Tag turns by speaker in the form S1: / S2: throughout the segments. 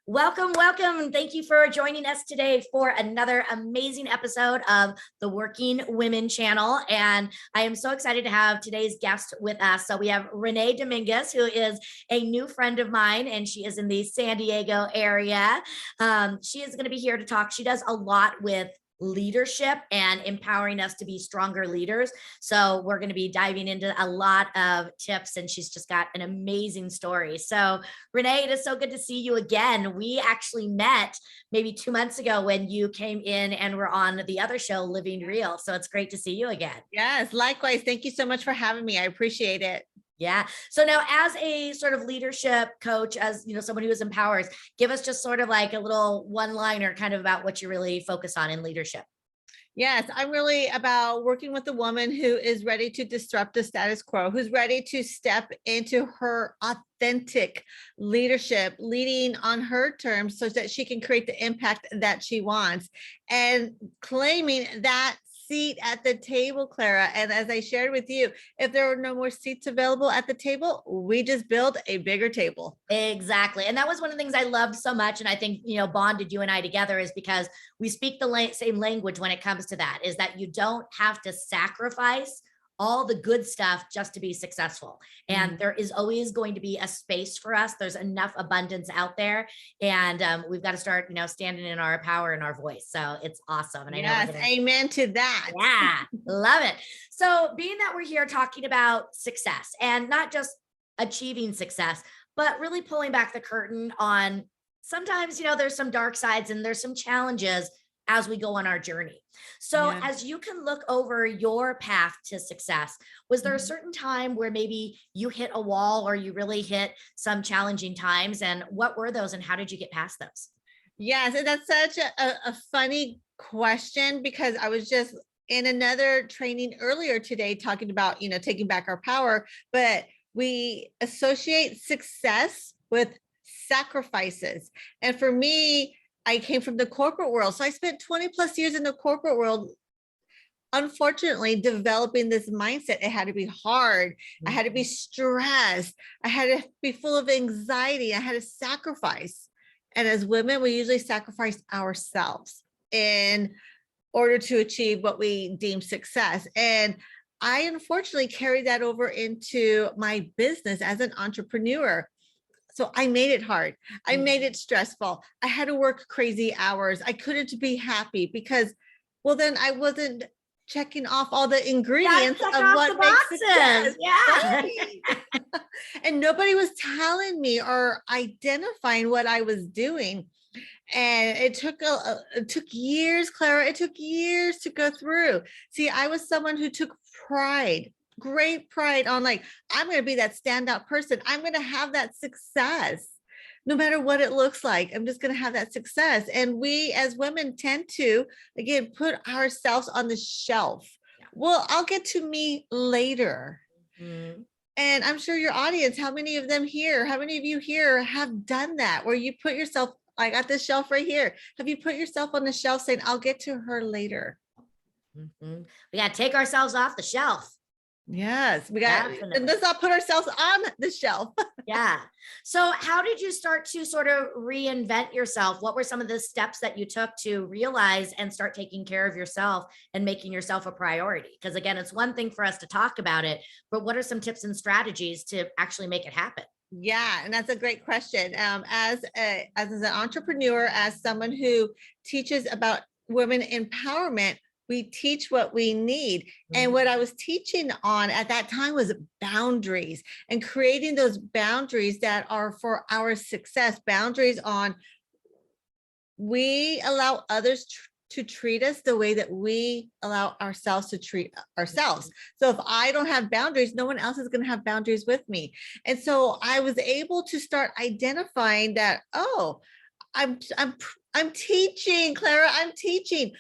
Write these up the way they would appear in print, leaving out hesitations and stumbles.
S1: Welcome, welcome. Thank you for joining us today for another amazing episode of the Working Women channel. And I am so excited to have today's guest with us. So we have Renee Dominguez, who is a new friend of mine, and she is in the San Diego area. She is going to be here to talk. She does a lot with leadership and empowering us to be stronger leaders. So we're going to be diving into a lot of tips, and she's just got an amazing story. So Renee, it is so good to see you again. We actually met maybe 2 months ago when you came in and were on the other show, Living Real. So it's great to see you again.
S2: Yes, likewise. Thank you so much for having me. I appreciate it.
S1: Yeah. So now, as a sort of leadership coach, as you know, someone who empowers, give us just sort of like a little one-liner kind of about what you really focus on in leadership.
S2: Yes, I'm really about working with a woman who is ready to disrupt the status quo, who's ready to step into her authentic leadership, leading on her terms so that she can create the impact that she wants, and claiming that seat at the table, Clara. And as I shared with you, if there are no more seats available at the table, we just build a bigger table.
S1: Exactly. And that was one of the things I loved so much. And I think, bonded you and I together is because we speak the same language when it comes to that, is that you don't have to sacrifice all the good stuff just to be successful. And there is always going to be a space for us. There's enough abundance out there. And we've got to start, standing in our power and our voice. So it's awesome. And
S2: yes, amen to that.
S1: Yeah, love it. So being that we're here talking about success, and not just achieving success, but really pulling back the curtain on sometimes, there's some dark sides and there's some challenges as we go on our journey. So as you can look over your path to success, was there a certain time where maybe you hit a wall or you really hit some challenging times? And what were those and how did you get past those?
S2: Yes, and that's such a funny question, because I was just in another training earlier today talking about, taking back our power, but we associate success with sacrifices. And for me, I came from the corporate world. So I spent 20 plus years in the corporate world, unfortunately, developing this mindset. It had to be hard. I had to be stressed. I had to be full of anxiety. I had to sacrifice. And as women, we usually sacrifice ourselves in order to achieve what we deem success. And I unfortunately carried that over into my business as an entrepreneur. So I made it hard. I made it stressful. I had to work crazy hours. I couldn't be happy because, well, then I wasn't checking off all the ingredients of what makes success.
S1: Yeah.
S2: And nobody was telling me or identifying what I was doing. And it took years, Clara. It took years to go through. See, I was someone who took great pride on, like, I'm going to be that standout person. I'm going to have that success no matter what it looks like. I'm just going to have that success. And we as women tend to, again, put ourselves on the shelf. Well, I'll get to me later. And I'm sure your audience, how many of you here have done that, where you put yourself, I got this shelf right here. Have you put yourself on the shelf saying, I'll get to her later?
S1: We got to take ourselves off the shelf.
S2: Yes, and let's not put ourselves on the shelf.
S1: Yeah. So how did you start to sort of reinvent yourself? What were some of the steps that you took to realize and start taking care of yourself and making yourself a priority? Because again, it's one thing for us to talk about it, but what are some tips and strategies to actually make it happen?
S2: Yeah, and that's a great question. As an entrepreneur, as someone who teaches about women empowerment, we teach what we need. And what I was teaching on at that time was boundaries, and creating those boundaries that are for our success. Boundaries on, we allow others to treat us the way that we allow ourselves to treat ourselves. So if I don't have boundaries, no one else is going to have boundaries with me. And so I was able to start identifying that, oh, I'm teaching, Clara, I'm teaching.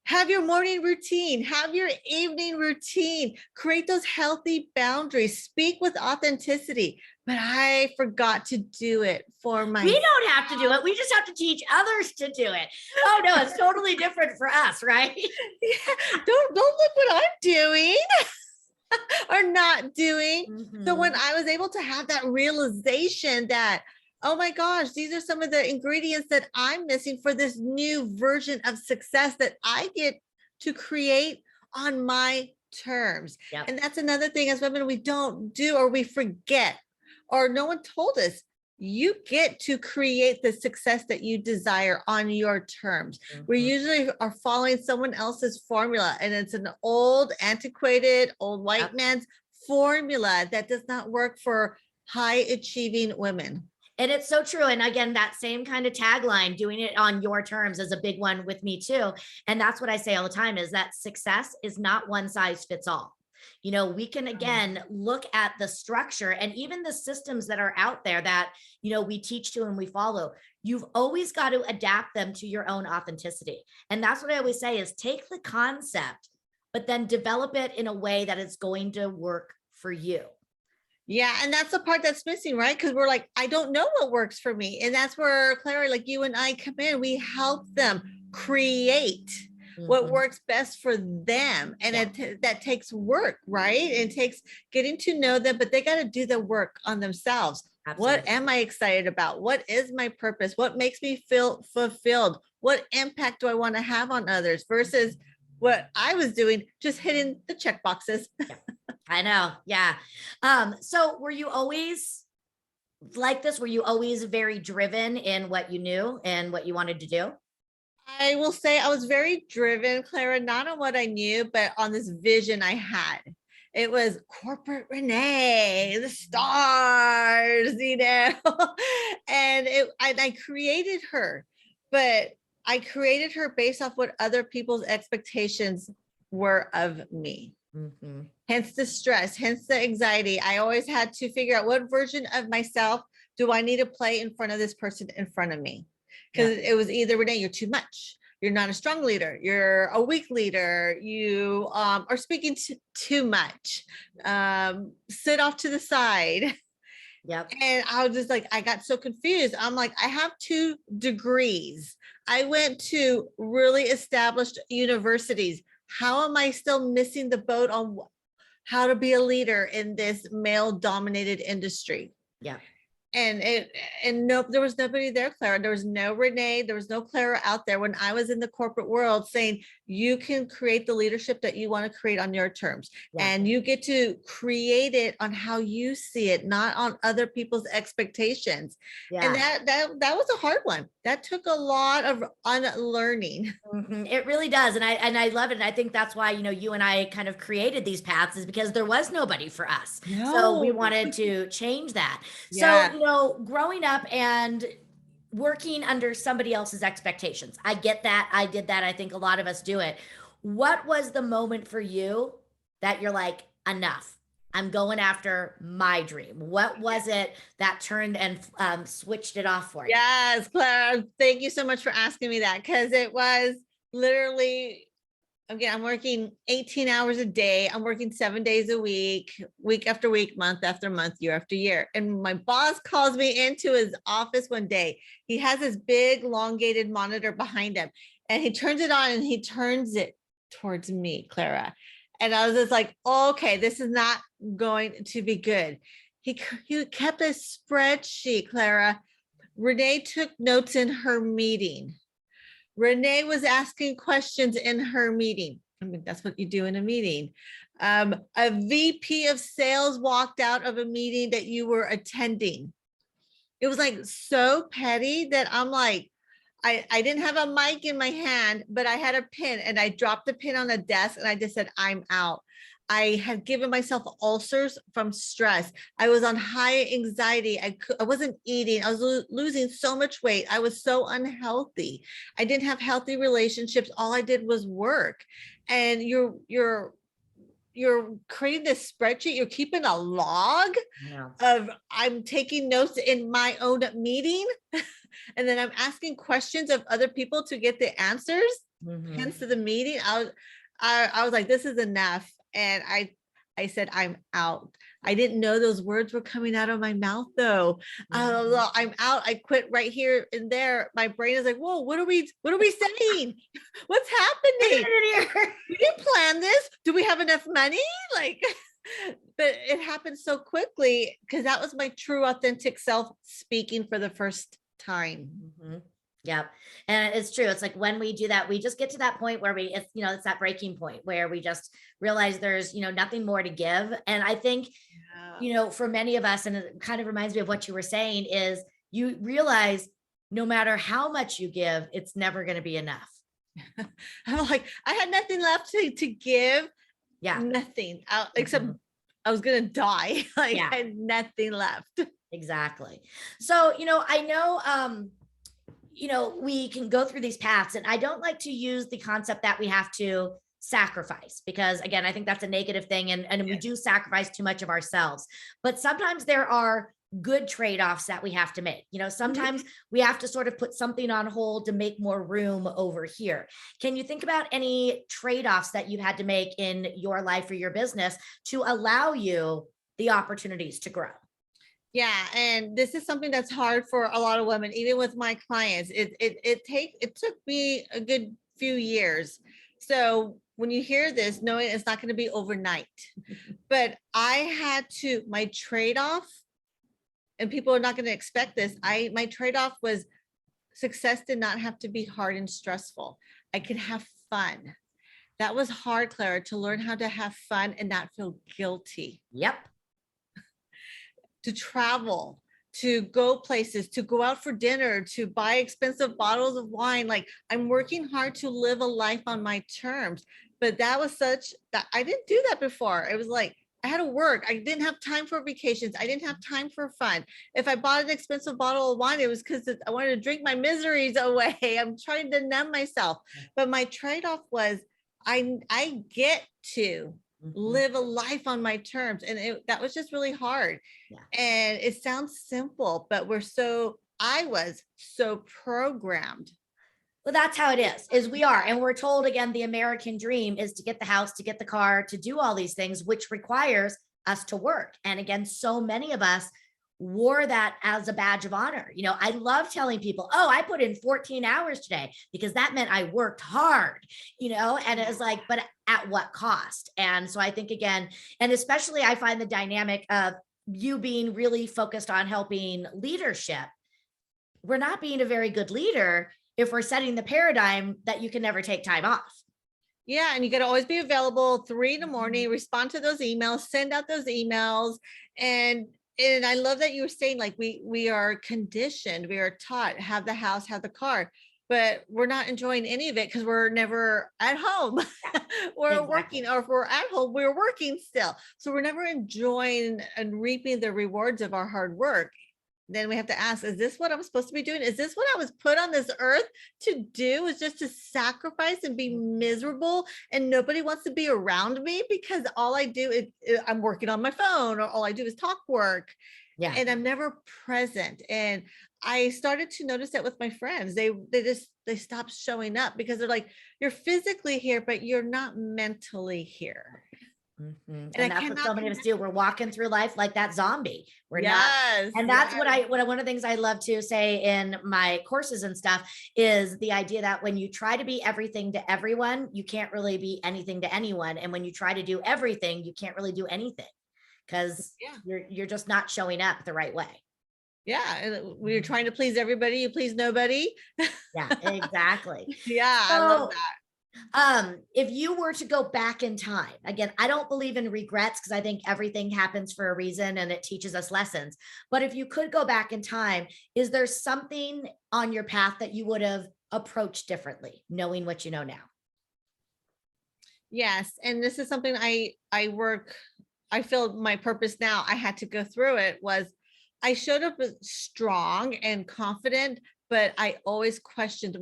S2: Have your morning routine, have your evening routine, create those healthy boundaries, speak with authenticity. But I forgot to do it for myself.
S1: We don't have to do it. We just have to teach others to do it. Oh no, it's totally different for us, right?
S2: Yeah, don't look what I'm doing. Or not doing. So when I was able to have that realization that, oh my gosh, these are some of the ingredients that I'm missing for this new version of success that I get to create on my terms.
S1: Yep.
S2: And that's another thing as women we don't do, or we forget, or no one told us. You get to create the success that you desire on your terms. We usually are following someone else's formula, and it's an old, antiquated, old white
S1: Yep.
S2: man's formula that does not work for high achieving women.
S1: And it's so true. And again, that same kind of tagline, doing it on your terms, is a big one with me too. And that's what I say all the time, is that success is not one size fits all. You know, we can again look at the structure and even the systems that are out there that, you know, we teach to and we follow. You've always got to adapt them to your own authenticity. And that's what I always say, is take the concept, but then develop it in a way that it's going to work for you.
S2: Yeah, and that's the part that's missing, right? Because we're like, I don't know what works for me. And that's where Clara, like you and I come in. We help them create what works best for them. And that takes work, right? It takes getting to know them, but they got to do the work on themselves. Absolutely. What am I excited about? What is my purpose? What makes me feel fulfilled? What impact do I want to have on others versus what I was doing, just hitting the check boxes?
S1: Yeah. I know. Yeah. So were you always like this? Were you always very driven in what you knew and what you wanted to do?
S2: I will say I was very driven, Clara, not on what I knew, but on this vision I had. It was corporate Renee, the stars, you know, and I created her, but I created her based off what other people's expectations were of me. Hence the stress, hence the anxiety. I always had to figure out what version of myself do I need to play in front of this person in front of me. Because it was either, Renee, you're too much. You're not a strong leader. You're a weak leader. You are speaking too much. Sit off to the side.
S1: Yep.
S2: And I was just like, I got so confused. I'm like, I have 2 degrees. I went to really established universities. How am I still missing the boat on how to be a leader in this male dominated industry?
S1: Yeah.
S2: And nope, there was nobody there, Clara. There was no Renee. There was no Clara out there when I was in the corporate world saying you can create the leadership that you want to create on your terms. Yeah. And you get to create it on how you see it, not on other people's expectations. Yeah. And that was a hard one. That took a lot of unlearning.
S1: It really does. And I love it. And I think that's why, you know, you and I kind of created these paths, is because there was nobody for us. No. So we wanted to change that. Yeah. So, you know, growing up and working under somebody else's expectations, I get that. I did that. I think a lot of us do it. What was the moment for you that you're like, enough? I'm going after my dream. What was it that turned and switched it off for you?
S2: Yes, Clara, thank you so much for asking me that, because it was literally, again, I'm working 18 hours a day. I'm working 7 days a week, week after week, month after month, year after year. And my boss calls me into his office one day. He has this big elongated monitor behind him, and he turns it on and he turns it towards me, Clara. And I was just like, okay, this is not going to be good. He kept a spreadsheet, Clara. Renee took notes in her meeting. Renee was asking questions in her meeting. I mean, that's what you do in a meeting. A VP of sales walked out of a meeting that you were attending. It was like so petty that I'm like, I didn't have a mic in my hand, but I had a pin, and I dropped the pin on the desk and I just said, I'm out. I had given myself ulcers from stress. I was on high anxiety. I wasn't eating. I was losing so much weight. I was so unhealthy. I didn't have healthy relationships. All I did was work. And you're creating this spreadsheet. You're keeping a log of, I'm taking notes in my own meeting. And then I'm asking questions of other people to get the answers. Hence to the meeting. I was like, this is enough. And I said, I'm out. I didn't know those words were coming out of my mouth though. I'm out. I quit right here and there. My brain is like, whoa, what are we saying? What's happening? We didn't plan this. Do we have enough money? Like, But it happened so quickly because that was my true authentic self speaking for the first time.
S1: Mhm. Yep. And it's true. It's like when we do that, we just get to that point where it's, it's that breaking point where we just realize there's, nothing more to give. And I think,
S2: Yeah.
S1: for many of us, and it kind of reminds me of what you were saying, is you realize no matter how much you give, it's never going to be enough.
S2: I'm like, I had nothing left to give,
S1: Yeah.
S2: nothing except
S1: Mhm.
S2: I was gonna die. Like
S1: Yeah,
S2: I had nothing left.
S1: exactly. So, I know, we can go through these paths, and I don't like to use the concept that we have to sacrifice, because again, I think that's a negative thing, and we
S2: Yes.
S1: do sacrifice too much of ourselves. But sometimes there are good trade-offs that we have to make.
S2: Mhm.
S1: Sometimes we have to sort of put something on hold to make more room over here. Can you think about any trade-offs that you had to make in your life or your business to allow you the opportunities to grow?
S2: Yeah, and this is something that's hard for a lot of women, even with my clients. It took me a good few years. So when you hear this, knowing it's not going to be overnight, but I had to my trade-off, and people are not going to expect this. My trade-off was success did not have to be hard and stressful. I could have fun. That was hard, Clara, to learn how to have fun and not feel guilty,
S1: Yep.
S2: to travel, to go places, to go out for dinner, to buy expensive bottles of wine. Like I'm working hard to live a life on my terms. But that was such that I didn't do that before. It was like I had to work. I didn't have time for vacations. I didn't have time for fun. If I bought an expensive bottle of wine, it was because I wanted to drink my miseries away. I'm trying to numb myself. But my trade-off was I get to
S1: Mhm.
S2: live a life on my terms. And that was just really hard.
S1: Yeah.
S2: And it sounds simple, but I was so programmed.
S1: Well, that's how it is we are. And we're told, again, the American dream is to get the house, to get the car, to do all these things, which requires us to work. And again, so many of us wore that as a badge of honor. I love telling people, oh, I put in 14 hours today because that meant I worked hard, and it was like, but at what cost? And so I think, again, and especially I find the dynamic of you being really focused on helping leadership. We're not being a very good leader if we're setting the paradigm that you can never take time off.
S2: Yeah, and you got to always be available 3 in the morning,
S1: Mhm.
S2: respond to those emails, send out those emails. And I love that you were saying like we are conditioned, we are taught have the house, have the car, but we're not enjoying any of it because we're never at home.
S1: Yeah,
S2: We're
S1: exactly.
S2: working, or if we're at home, we're working still. So we're never enjoying and reaping the rewards of our hard work. Then we have to ask, is this what I'm supposed to be doing? Is this what I was put on this earth to do? Is just to sacrifice and be miserable, and nobody wants to be around me because all I do is I'm working on my phone, or all I do is talk work,
S1: Yeah.
S2: and I'm never present. And I started to notice that with my friends. They stopped showing up because they're like, you're physically here, but you're not mentally here.
S1: Mhm.
S2: And I
S1: And that's what
S2: cannot
S1: so many of us
S2: connect.
S1: do. We're walking through life like that zombie. We're not.
S2: Yes,
S1: And that's
S2: yes.
S1: what one of the things I love to say in my courses and stuff is the idea that when you try to be everything to everyone, you can't really be anything to anyone. And when you try to do everything, you can't really do anything because
S2: Yeah.
S1: you're just not showing up the right way.
S2: Yeah, and we're
S1: Mhm.
S2: trying to please everybody, you please nobody.
S1: Yeah, exactly.
S2: Yeah, I love
S1: So
S2: that.
S1: if you were to go back in time, again, I don't believe in regrets because I think everything happens for a reason and it teaches us lessons. But if you could go back in time, is there something on your path that you would have approached differently, knowing what you know now?
S2: Yes, and this is something I feel my purpose now, I had to go through it, was I showed up as strong and confident, but I always questioned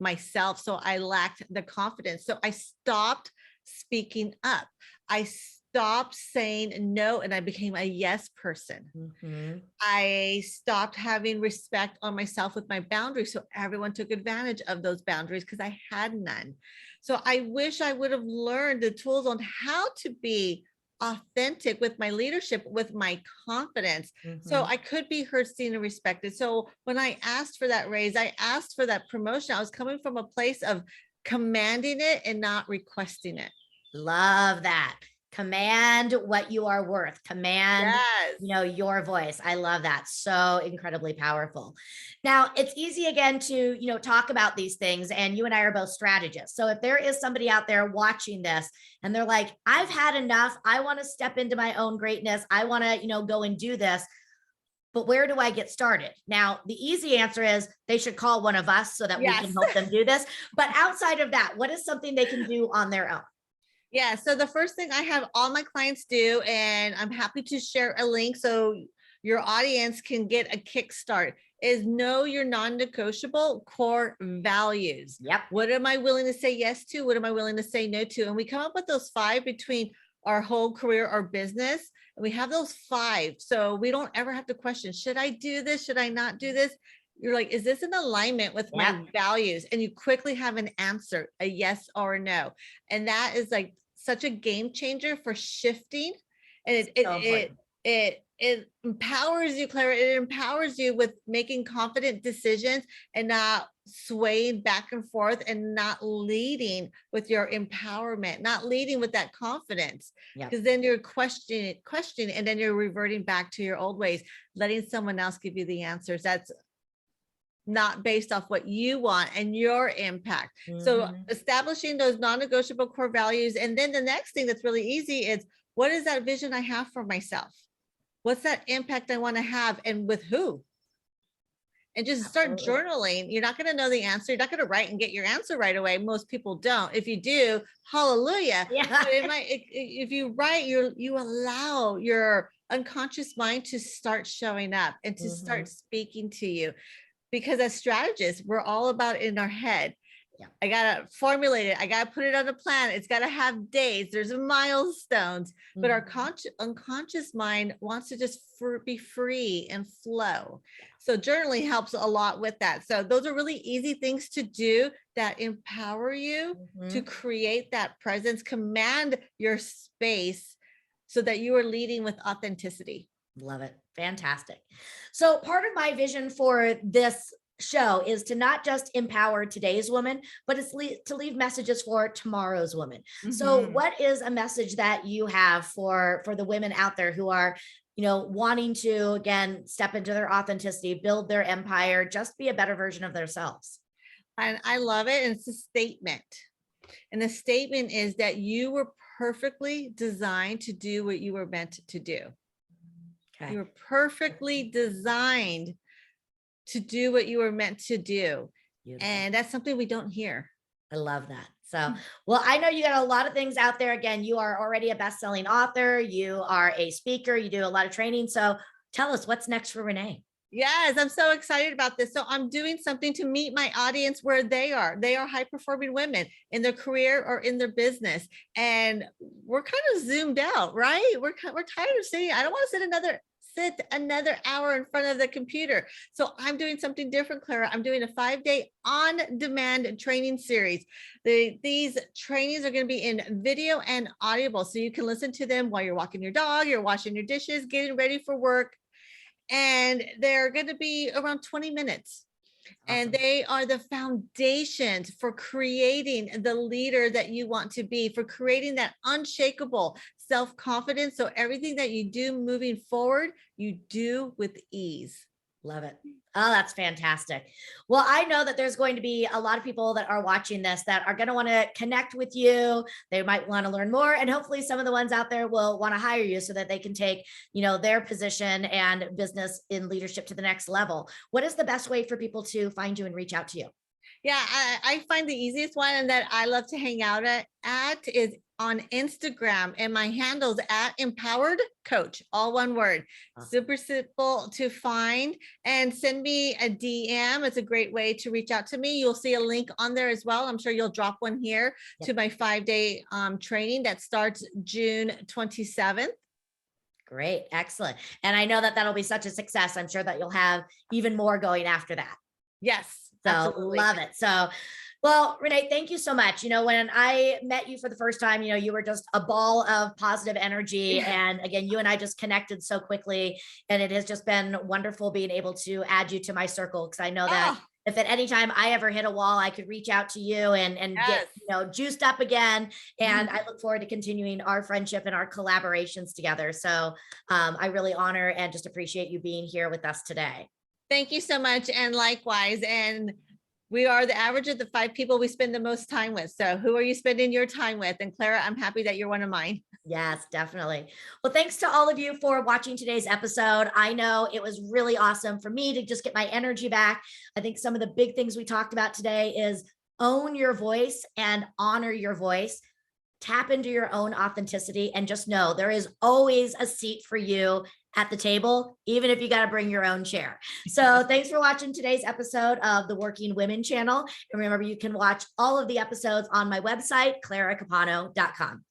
S2: myself, so I lacked the confidence. So I stopped speaking up. I stopped saying no, and I became a yes person.
S1: Mhm.
S2: I stopped having respect on myself with my boundaries. So everyone took advantage of those boundaries because I had none. So I wish I would have learned the tools on how to be authentic with my leadership, with my confidence. So
S1: Mhm.
S2: I could be heard, seen, and respected. So when I asked for that raise, I asked for that promotion, I was coming from a place of commanding it and not requesting it.
S1: Love that. Command what you are worth. Command,
S2: Yes.
S1: your voice. I love that. So incredibly powerful. Now, it's easy again to, talk about these things, and you and I are both strategists. So if there is somebody out there watching this and they're like, I've had enough, I want to step into my own greatness, I want to, go and do this, but where do I get started? Now, the easy answer is they should call one of us so that we can
S2: Yes.
S1: help them do this. But outside of that, what is something they can do on their own?
S2: Yeah. So the first thing I have all my clients do, and I'm happy to share a link so your audience can get a kickstart, is know your non-negotiable core values.
S1: Yep.
S2: What am I willing to say yes to? What am I willing to say no to? And we come up with those 5 between our whole career or business. And we have those 5. So we don't ever have to question, should I do this? Should I not do this? You're like, is this in alignment with my values? And you quickly have an answer, a yes or a no. And that is like such a game changer for shifting. And it empowers you, Clara. It empowers you with making confident decisions and not swaying back and forth, and not leading with your empowerment, not leading with that confidence. Because then you're questioning, and then you're reverting back to your old ways, letting someone else give you the answers. That's not based off what you want and your impact. So establishing those non-negotiable core values. And then the next thing that's really easy is, what is that vision I have for myself? What's that impact I want to have, and with who? And just start journaling. You're not going to know the answer. You're not going to write and get your answer right away. Most people don't. If you do, hallelujah. But if you write, you allow your unconscious mind to start showing up and to start speaking to you. Because as strategists, we're all about in our head. I got to formulate it. I got to put it on a plan. It's got to have dates. There's milestones, but our unconscious mind wants to just be free and flow. So journaling helps a lot with that. So those are really easy things to do that empower you to create that presence, command your space so that you are leading with authenticity.
S1: Love it. Fantastic. So part of my vision for this show is to not just empower today's woman, but it's to leave messages for tomorrow's woman. So what is a message that you have for the women out there who are, wanting to, again, step into their authenticity, build their empire, just be a better version of themselves?
S2: And I love it. And it's a statement. And the statement is that you were perfectly designed to do what you were meant to do. Okay. You were perfectly designed to do what you were meant to do. Beautiful. And that's something we don't hear.
S1: I love that. So, well, I know you got a lot of things out there. Again, you are already a best-selling author. You are a speaker. You do a lot of training. So tell us, what's next for Renee?
S2: Yes, I'm so excited about this. So I'm doing something to meet my audience where they are. They are high-performing women in their career or in their business. And we're kind of zoomed out, right? We're tired of sitting. I don't want to sit another hour in front of the computer. So I'm doing something different, Clara. I'm doing a 5-day on-demand training series. These trainings are going to be in video and audible. So you can listen to them while you're walking your dog, you're washing your dishes, getting ready for work. And they're going to be around 20 minutes. Awesome. And they are the foundations for creating the leader that you want to be, for creating that unshakable self-confidence. So everything that you do moving forward, you do with ease.
S1: Love it. Oh, that's fantastic. Well, I know that there's going to be a lot of people that are watching this that are going to want to connect with you. They might want to learn more, and hopefully some of the ones out there will want to hire you so that they can take, their position and business in leadership to the next level. What is the best way for people to find you and reach out to you?
S2: Yeah, I find the easiest one and that I love to hang out at is on Instagram, and my handle's at Empowered Coach, all one word. Awesome. Super simple to find, and send me a DM. It's a great way to reach out to me. You'll see a link on there as well. I'm sure you'll drop one here to my 5-day training that starts June 27th.
S1: Great. Excellent. And I know that that'll be such a success. I'm sure that you'll have even more going after that.
S2: Yes.
S1: So
S2: absolutely.
S1: Love it. So, well, Renee, thank you so much. When I met you for the first time, you were just a ball of positive energy. And again, you and I just connected so quickly, and it has just been wonderful being able to add you to my circle. Cause I know that if at any time I ever hit a wall, I could reach out to you and get,
S2: Yes.
S1: juiced up again. And
S2: Mhm.
S1: I look forward to continuing our friendship and our collaborations together. So I really honor and just appreciate you being here with us today.
S2: Thank you so much. And likewise. And we are the average of the 5 people we spend the most time with. So who are you spending your time with? And Clara, I'm happy that you're one of mine.
S1: Yes, definitely. Well, thanks to all of you for watching today's episode. I know it was really awesome for me to just get my energy back. I think some of the big things we talked about today is own your voice and honor your voice. Tap into your own authenticity and just know there is always a seat for you at the table, even if you got to bring your own chair. So thanks for watching today's episode of the Working Women channel. And remember, you can watch all of the episodes on my website, claracapano.com.